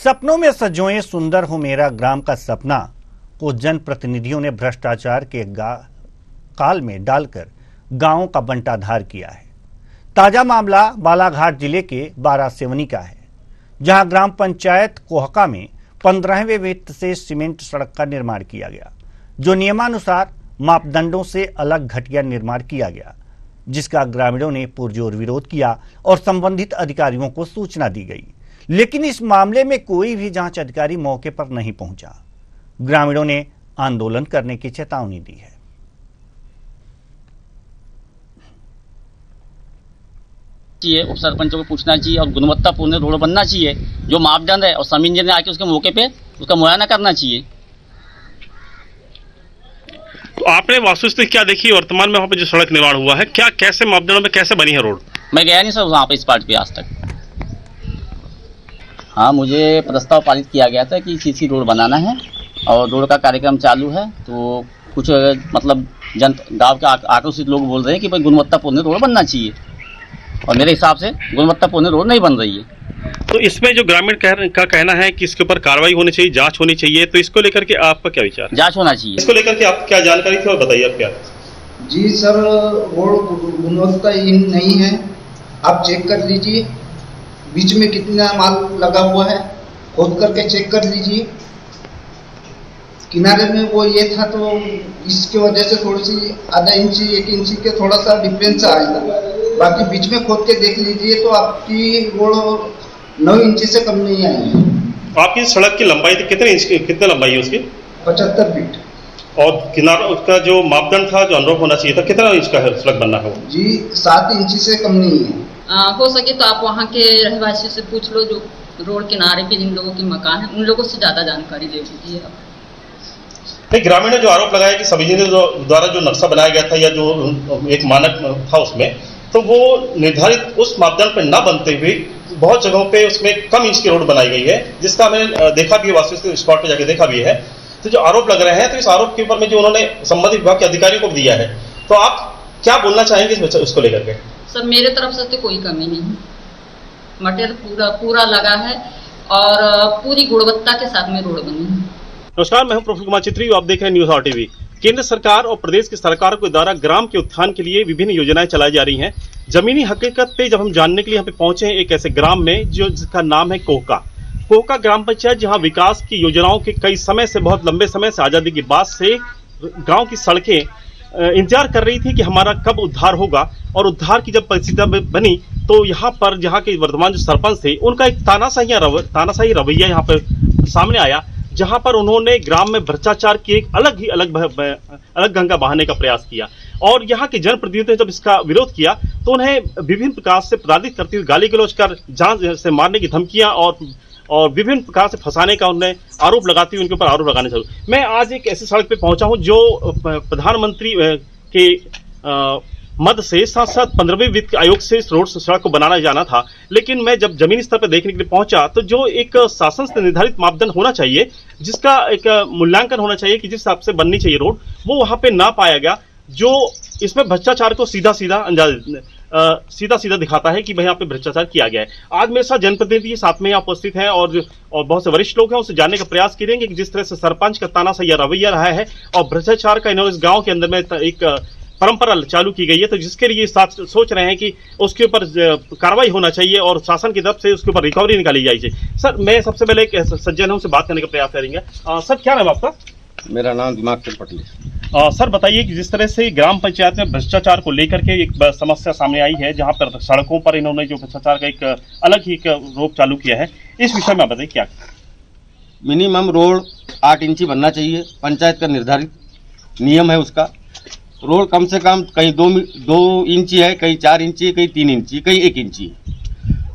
सपनों में सजोए सुंदर हो मेरा ग्राम का सपना को जनप्रतिनिधियों ने भ्रष्टाचार के काल में डालकर गांवों का बंटाधार किया है। ताजा मामला बालाघाट जिले के बारासेवनी का है, जहां ग्राम पंचायत कोहका में 15वें वित्त से सीमेंट सड़क का निर्माण किया गया, जो नियमानुसार मापदंडों से अलग घटिया निर्माण किया गया, जिसका ग्रामीणों ने पुरजोर विरोध किया और संबंधित अधिकारियों को सूचना दी गई। लेकिन इस मामले में कोई भी जांच अधिकारी मौके पर नहीं पहुंचा। ग्रामीणों ने आंदोलन करने की चेतावनी दी है। उप सरपंचों को पूछना चाहिए और गुणवत्तापूर्ण रोड बनना चाहिए, जो मापदंड है, और जमीन ने आके उसके मौके पे उसका मुआयना करना चाहिए। तो आपने वास्तुस्थिति क्या देखी वर्तमान में वहाँ पे जो सड़क निर्माण हुआ है, क्या कैसे मापदंडों में कैसे बनी है रोड? मैं गया नहीं सर वहाँ पे इस पार्ट पे आज तक। हाँ, मुझे प्रस्ताव पारित किया गया था कि सीसी रोड बनाना है और रोड का कार्यक्रम चालू है। तो कुछ मतलब गांव के आक्रोशित लोग बोल रहे हैं कि भाई गुणवत्तापूर्ण रोड बनना चाहिए, और मेरे हिसाब से गुणवत्तापूर्ण रोड नहीं बन रही है। तो इसमें जो ग्रामीण का कहना है कि इसके ऊपर कार्रवाई होनी चाहिए, जांच होनी चाहिए, तो इसको लेकर के आपका क्या विचार? जांच होना चाहिए। इसको लेकर के आप क्या जानकारी थी और बताइए आप क्या? जी सर, रोड गुणवत्ताहीन नहीं है, आप चेक कर लीजिए। बीच में कितना माल लगा हुआ है खोद करके चेक कर लीजिए। किनारे में वो ये था, तो इसके वजह से थोड़ी सी आधा इंची 1 इंची के थोड़ा सा डिफरेंस आएगा। बाकी बीच में खोद के देख लीजिए तो आपकी रोड 9 इंची से कम नहीं आएगी। आपकी सड़क की लंबाई कितने इंच की, कितनी लंबाई है उसकी? 75 फीट। और किनारा उसका जो मापदंड था, जो अनुरूप होना चाहिए था, कितना इंच का है सड़क बनना है? जी 7 इंची से कम नहीं है। हो सके तो आप वहाँ के रहवासियों से पूछ लो, जो रोड किनारे पे जिन लोगों के मकान है, उन लोगों से ज्यादा जानकारी ले लीजिए आप। ग्रामीण ने जो आरोप लगाया कि सभी द्वारा जो नक्शा बनाया गया था या जो एक मानक था उसमें, तो वो निर्धारित उस मापदंड पर न बनते हुए बहुत जगहों पे उसमें कम इंच की रोड बनाई गई है, जिसका हमने देखा भी है, वास्तविक स्पॉट पे जाके देखा भी है। तो जो आरोप लग रहे हैं, तो इस आरोप के ऊपर में जो उन्होंने संबंधित विभाग के अधिकारियों को दिया है, तो आप क्या बोलना चाहेंगे उसको लेकर के? सर, मेरे तरफ से तो कोई कमी नहीं, मटेरियल पूरा लगा है और पूरी गुणवत्ता के साथ में रोड बनी है। नमस्कार, मैं हूं प्रफुल्ल कुमार चित्री, आप देख रहे हैं न्यूज ऑन टीवी। केंद्र सरकार और प्रदेश की सरकार के द्वारा ग्राम के उत्थान के लिए विभिन्न योजनाएं चलाई जा रही हैं। जमीनी हकीकत पे जब हम जानने के लिए यहाँ पे पहुंचे हैं एक ऐसे ग्राम में जिसका नाम है कोहका ग्राम पंचायत, जहां विकास की योजनाओं के कई समय से, बहुत लंबे समय से, आजादी के बाद से गाँव की सड़कें इंतजार कर रही थी कि हमारा कब उद्धार होगा। और उद्धार की जब परिस्थिति बनी, तो यहाँ पर जहाँ के वर्तमान जो सरपंच थे, उनका एक तानाशाही रवैया यहाँ पर सामने आया, जहां पर उन्होंने ग्राम में भ्रष्टाचार की एक अलग गंगा बहाने का प्रयास किया। और यहाँ के जनप्रतिनिधियों ने जब इसका विरोध किया, तो उन्हें विभिन्न प्रकार से पराजित करती हुई गाली गलौज कर, जान से मारने की धमकियां और विभिन्न प्रकार से फंसाने का उन्हें आरोप लगाती हुई उनके ऊपर आरोप लगाने चाहिए। मैं आज एक ऐसी सड़क पे पहुंचा हूं जो प्रधानमंत्री के मद से साथ साथ 15वें वित्त आयोग से इस रोड सड़क को बनाना जाना था। लेकिन मैं जब जमीनी स्तर पर देखने के लिए पहुंचा, तो जो एक शासन से निर्धारित मापदंड होना चाहिए, जिसका एक मूल्यांकन होना चाहिए कि जिस हिसाब से बननी चाहिए रोड, वो वहां पे ना पाया गया। जो इसमें भ्रष्टाचार को सीधा सीधा दिखाता है कि भाई यहाँ पे भ्रष्टाचार किया गया है। आज मेरे साथ जनप्रतिनिधि साथ में यहाँ उपस्थित हैं और बहुत से वरिष्ठ लोग हैं, उससे जानने का प्रयास करेंगे कि जिस तरह से सरपंच का तानाशाही रवैया रहा है और भ्रष्टाचार का इन्होंने इस गाँव के अंदर में एक परंपरा चालू की गई है, तो जिसके लिए सोच रहे हैं कि उसके ऊपर कार्रवाई होना चाहिए और शासन की तरफ से उसके ऊपर रिकवरी निकाली जाए। सर, मैं सबसे पहले एक सज्जन हूं, से बात करने का प्रयास करेंगे। सर, क्या नाम आपका? मेरा नाम दिमाग चंद पटेल। सर, बताइए कि जिस तरह से ग्राम पंचायत में भ्रष्टाचार को लेकर के एक समस्या सामने आई है, जहां पर सड़कों पर इन्होंने जो भ्रष्टाचार का एक अलग ही रोक चालू किया है, इस विषय में बताइए क्या? मिनिमम रोड 8 इंची बनना चाहिए, पंचायत का निर्धारित नियम है उसका। रोड कम से कम कहीं 2 इंची है, कहीं 4 इंची, कहीं 3 इंची, कहीं 1 इंची।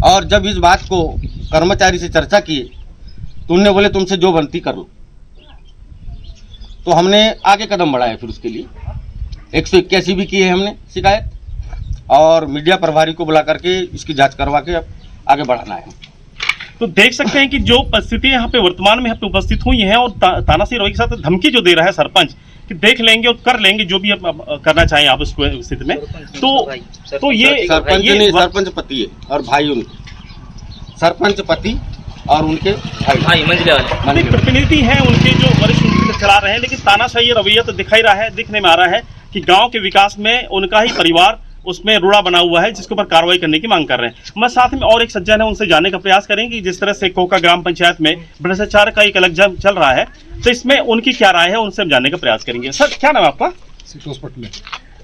और जब इस बात को कर्मचारी से चर्चा किए, तो उन्होंने बोले तुमसे जो बनती कर लो। तो हमने आगे कदम बढ़ाया, फिर उसके लिए 181 भी की है हमने शिकायत, और मीडिया प्रभारी को बुला करके इसकी जांच करवा के अब आगे बढ़ाना है। तो देख सकते हैं कि जो परिस्थितियां यहाँ पे वर्तमान में यहाँ पे उपस्थित हुई हैं और तानाशाही रवैये के साथ धमकी जो दे रहा है सरपंच कि देख लेंगे और कर लेंगे जो भी करना चाहें आप इस स्थिति में, तो ये सरपंच पति है और भाई उनके सरपंच पति और उनके भाई मंजिले वाले प्रतिनिधि हैं उनके जो वरिष्ठ नेतृत्व चला रहे हैं, लेकिन तानाशाही रवैया तो दिखाई रहा है, दिखने में आ रहा है कि गांव के विकास में उनका ही परिवार उसमें रोड़ा बना हुआ है, जिसके ऊपर कार्रवाई करने की मांग कर रहे हैं। मैं साथ में और एक सज्जन है, उनसे जानने का प्रयास करेंगे कि जिस तरह से कोका ग्राम पंचायत में भ्रष्टाचार का एक अलग जंग चल रहा है, तो इसमें उनकी क्या राय है, उनसे हम जानने का प्रयास करेंगे। सर, क्या नाम है आपका?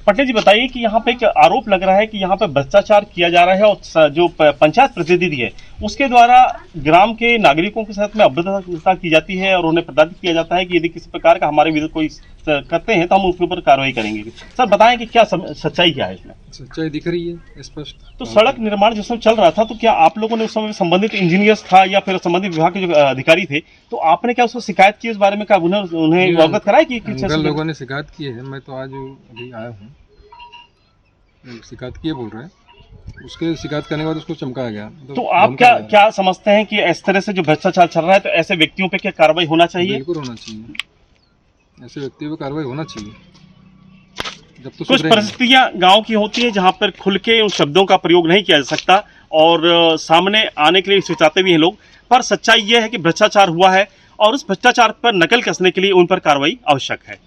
पटेल जी, बताइए कि यहाँ पे एक आरोप लग रहा है कि यहाँ पे भ्रष्टाचार किया जा रहा है और जो पंचायत प्रतिनिधि है उसके द्वारा ग्राम के नागरिकों के साथ में अभद्रता की जाती है और उन्हें प्रताड़ित किया जाता है कि यदि किसी प्रकार का हमारे विरुद्ध कोई करते हैं तो हम उसके ऊपर कार्रवाई करेंगे। सर, बताएं कि क्या सच्चाई क्या है इसमें? सच्चाई दिख रही है स्पष्ट। तो सड़क निर्माण जिस समय चल रहा था, तो क्या आप लोगों ने उस समय संबंधित इंजीनियर्स था या फिर संबंधित विभाग के जो अधिकारी थे, तो आपने क्या उसको शिकायत की इस बारे में? क्या उन्हें अवगत कराया कि लोगों ने शिकायत की है? मैं तो आज अभी आया हूँ, शिकायत किए बोल रहे हैं, उसके शिकायत करने के बाद उसको चमकाया गया। तो आप क्या समझते हैं कि इस तरह से जो भ्रष्टाचार चल रहा है, तो ऐसे व्यक्तियों पे क्या कार्रवाई होना चाहिए? बिल्कुल होना चाहिए, ऐसे व्यक्तियों पे कार्रवाई होना चाहिए। जब तो कुछ परिस्थितियां गांव की होती है जहां पर खुल के उन शब्दों का प्रयोग नहीं किया जा सकता और सामने आने के लिए हिचकिचाते भी हैं लोग, पर सच्चाई यह है कि भ्रष्टाचार हुआ है और उस भ्रष्टाचार पर नकल कसने के लिए उन पर कार्रवाई आवश्यक है।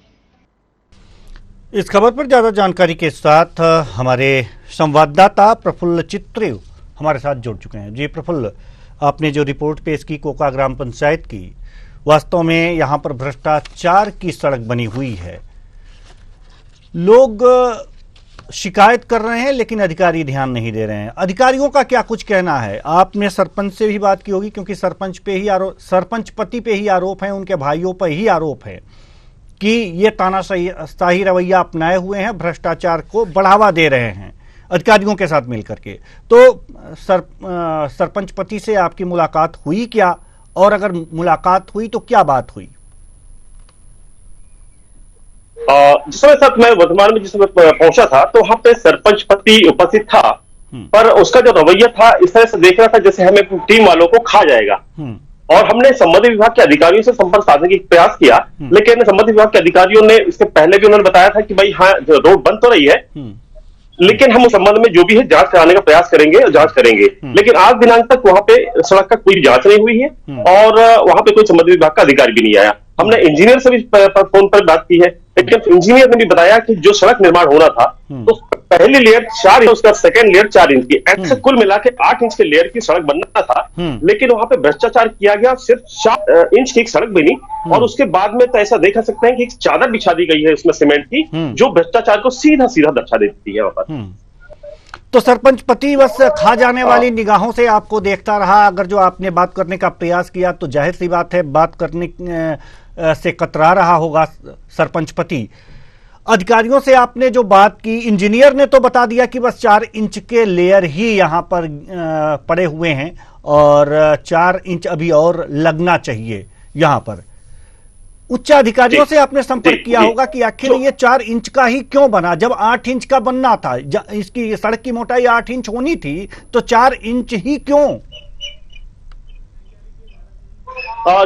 इस खबर पर ज्यादा जानकारी के साथ हमारे संवाददाता प्रफुल्ल चित्रेव हमारे साथ जुड़ चुके हैं। जी प्रफुल्ल, आपने जो रिपोर्ट पेश की कोका ग्राम पंचायत की, वास्तव में यहाँ पर भ्रष्टाचार की सड़क बनी हुई है। लोग शिकायत कर रहे हैं लेकिन अधिकारी ध्यान नहीं दे रहे हैं। अधिकारियों का क्या कुछ कहना है? आपने सरपंच से भी बात की होगी, क्योंकि सरपंच पति पे ही आरोप है, उनके भाइयों पर ही आरोप है कि ये तानाशाही रवैया अपनाए हुए हैं, भ्रष्टाचार को बढ़ावा दे रहे हैं अधिकारियों के साथ मिलकर के। तो सरपंच पति से आपकी मुलाकात हुई क्या, और अगर मुलाकात हुई तो क्या बात हुई? जिस समय तक मैं वर्तमान में जिस समय पहुंचा था तो वहां पे सरपंच पति उपस्थित था, पर उसका जो रवैया था इस तरह से देख रहा था जैसे हमें टीम वालों को खा जाएगा। और हमने संबंधित विभाग के अधिकारियों से संपर्क साधने की प्रयास किया, लेकिन संबंधित विभाग के अधिकारियों ने इसके पहले भी उन्होंने बताया था कि भाई हाँ, जो रोड बंद तो रही है, लेकिन हम उस संबंध में जो भी है जांच कराने का प्रयास करेंगे और जांच करेंगे। लेकिन आज दिनांक तक वहां पे सड़क का कोई जांच नहीं हुई है और वहां पे कोई संबंधित विभाग का अधिकारी भी नहीं आया। हमने इंजीनियर से भी फोन पर बात की है, लेकिन इंजीनियर ने भी बताया कि जो सड़क निर्माण होना था तो पहली लेयर 4 इंच, उसका सेकंड लेयर 4 इंच की, ऐसे कुल मिला के 8 इंच के लेयर की सड़क बनना था। लेकिन वहां पे भ्रष्टाचार किया गया, सिर्फ 4 इंच की एक सड़क बनी और उसके बाद में तो ऐसा देखा सकते हैं कि एक चादर बिछा दी गई है उसमें सीमेंट की, जो भ्रष्टाचार को सीधा सीधा दर्शा देती है वहां पर। तो सरपंच पति बस खा जाने वाली निगाहों से आपको देखता रहा। अगर जो आपने बात करने का प्रयास किया तो जाहिर सी बात है बात करने से कतरा रहा होगा सरपंच पति। अधिकारियों से आपने जो बात की, इंजीनियर ने तो बता दिया कि बस 4 इंच के लेयर ही यहाँ पर पड़े हुए हैं और 4 इंच अभी और लगना चाहिए यहाँ पर। उच्च अधिकारियों से आपने संपर्क किया होगा कि आखिर ये 4 इंच का ही क्यों बना, जब 8 इंच का बनना था। इसकी सड़क की मोटाई 8 इंच होनी थी, तो 4 इंच ही क्यों?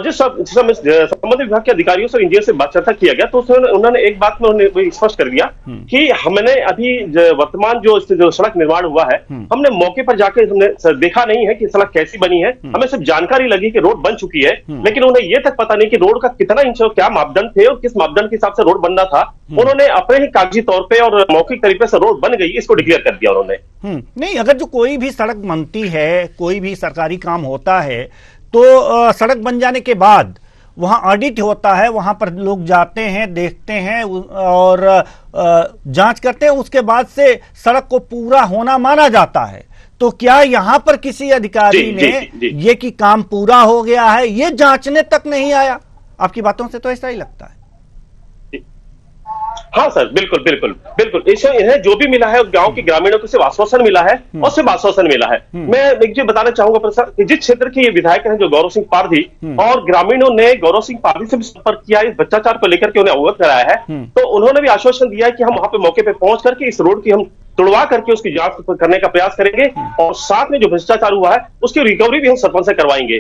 जिस समय संबंधित विभाग के अधिकारियों से इंजीनियर से बात चर्चा किया गया तो उन्होंने एक बात में उन्होंने स्पष्ट कर दिया कि हमने अभी वर्तमान जो सड़क निर्माण हुआ है, हमने मौके पर जाकर हमने देखा नहीं है कि सड़क कैसी बनी है। हमें सिर्फ जानकारी लगी कि रोड बन चुकी है, लेकिन उन्हें यह तक पता नहीं कि रोड का कितना इंच और क्या मापदंड थे और किस मापदंड के हिसाब से रोड बनना था। उन्होंने अपने ही कागजी तौर पर और मौखिक तरीके से रोड बन गई, इसको डिक्लेयर कर दिया उन्होंने। नहीं, अगर जो कोई भी सड़क बनती है, कोई भी सरकारी काम होता है, तो सड़क बन जाने के बाद वहां ऑडिट होता है, वहां पर लोग जाते हैं, देखते हैं और जांच करते हैं, उसके बाद से सड़क को पूरा होना माना जाता है। तो क्या यहां पर किसी अधिकारी ने ये कि काम पूरा हो गया है, ये जांचने तक नहीं आया? आपकी बातों से तो ऐसा ही लगता है। हाँ सर, बिल्कुल बिल्कुल बिल्कुल। इन्हें जो भी मिला है गांव के ग्रामीणों को सिर्फ आश्वासन मिला है और सिर्फ आश्वासन मिला है। मैं एक चीज बताना चाहूंगा प्रसाद, कि जिस क्षेत्र के ये विधायक हैं जो गौरव सिंह पारधी, और ग्रामीणों ने गौरव सिंह पारधी से भी संपर्क किया, इस भ्रष्टाचार को लेकर के उन्हें अवगत कराया है, तो उन्होंने भी आश्वासन दिया है कि हम वहां पे मौके पे पहुंच करके इस रोड की हम तुड़वा करके उसकी जांच करने का प्रयास करेंगे और साथ में जो भ्रष्टाचार हुआ है उसकी रिकवरी भी हम सरपंच से करवाएंगे।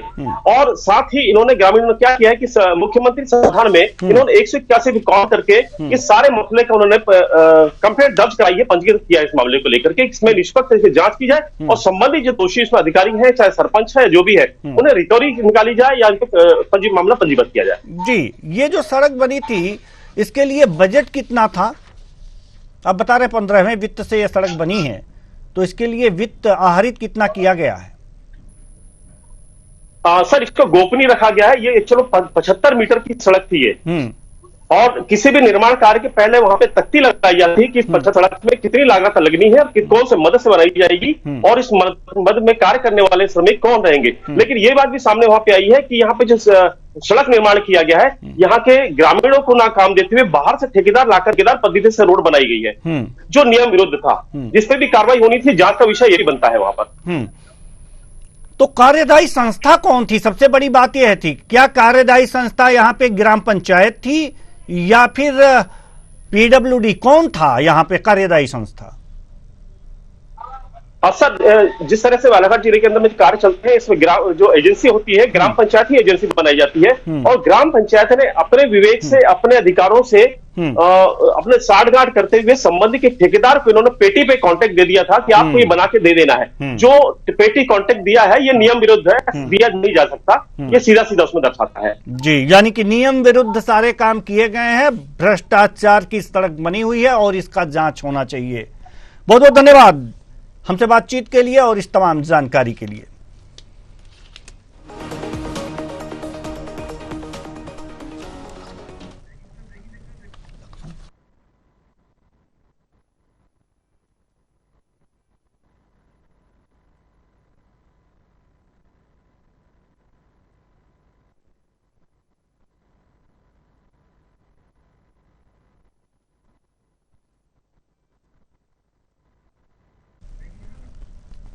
और साथ ही इन्होंने ग्रामीणों ने क्या किया है कि मुख्यमंत्री समाधान में इन्होंने 181 भी कॉल करके इस सारे मसले का उन्होंने कंप्लेंट दर्ज कराई है, पंजीकृत किया है इस मामले को लेकर के, इसमें निष्पक्ष तरीके से जांच की जाए और संबंधित जो दोषी इसमें अधिकारी है, चाहे सरपंच है, जो भी है, उन्हें रिकवरी निकाली जाए या इनको मामला पंजीबद्ध किया जाए। जी, ये जो सड़क बनी थी इसके लिए बजट कितना था? आप बता रहे 15वें वित्त से यह सड़क बनी है, तो इसके लिए वित्त आहरित कितना किया गया है? सर, इसको गोपनीय रखा गया है। ये चलो 75 मीटर की सड़क थी ये, और किसी भी निर्माण कार्य के पहले वहां पे तख्ती लगाई जाती है कि इस सड़क में कितनी लागत लगनी है और कौन से मद से बनाई जाएगी और इस मद में कार्य करने वाले श्रमिक कौन रहेंगे। लेकिन ये बात भी सामने वहां पे आई है कि यहाँ पे जो सड़क निर्माण किया गया है, यहाँ के ग्रामीणों को ना काम देते हुए बाहर से ठेकेदार लाकर ठेकेदार पद्धति से रोड बनाई गई है, जो नियम विरुद्ध था, जिसपे भी कार्रवाई होनी थी। जांच का विषय यही बनता है वहां पर। तो कार्यदायी संस्था कौन थी? सबसे बड़ी बात यह थी, क्या कार्यदायी संस्था यहाँ पे ग्राम पंचायत थी या फिर पीडब्ल्यूडी? कौन था यहाँ पे कार्यदायी संस्था? सर, जिस तरह से बालाघाट जिले के अंदर में कार्य चलते हैं, इसमें जो एजेंसी होती है, ग्राम पंचायत ही एजेंसी बनाई जाती है और ग्राम पंचायत ने अपने विवेक से, अपने अधिकारों से अपने साठगांठ करते हुए संबंधित के ठेकेदार को इन्होंने पेटी पे कॉन्ट्रैक्ट दे दिया था कि आपको ये बना के दे देना है। जो पेटी कॉन्ट्रैक्ट दिया है ये नियम विरुद्ध है, दिया नहीं जा सकता, ये सीधा सीधा उसमें दर्शाता है। जी, यानी कि नियम विरुद्ध सारे काम किए गए हैं, भ्रष्टाचार की सड़क बनी हुई है और इसका जांच होना चाहिए। बहुत बहुत धन्यवाद हमसे बातचीत के लिए और इस तमाम जानकारी के लिए।